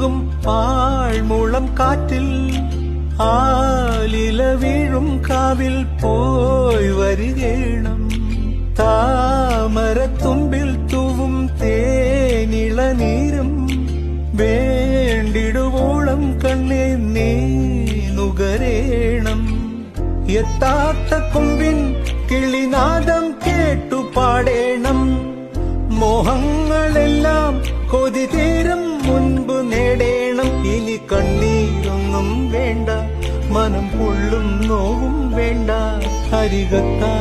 തൂകും പാഴ്മുളം കാറ്റിൽ ആലില വീഴും കാവിൽ പോയി വരികേണം. താമരത്തുമ്പിൽ തൂവും തേനിളനീരും വേണ്ടിടുവോളം കണ്ണേ നീ നുകരേണം. എത്താത്ത കൊമ്പിൻ കിളിനാദം കേട്ടു പാടേണം. മോഹങ്ങളെല്ലാം കൊതി തീരും മുൻപ് നേടേണം. ഇനി കണ്ണീരൊന്നും വേണ്ട, മനം പൊള്ളും നോവും വേണ്ട. അരികത്താ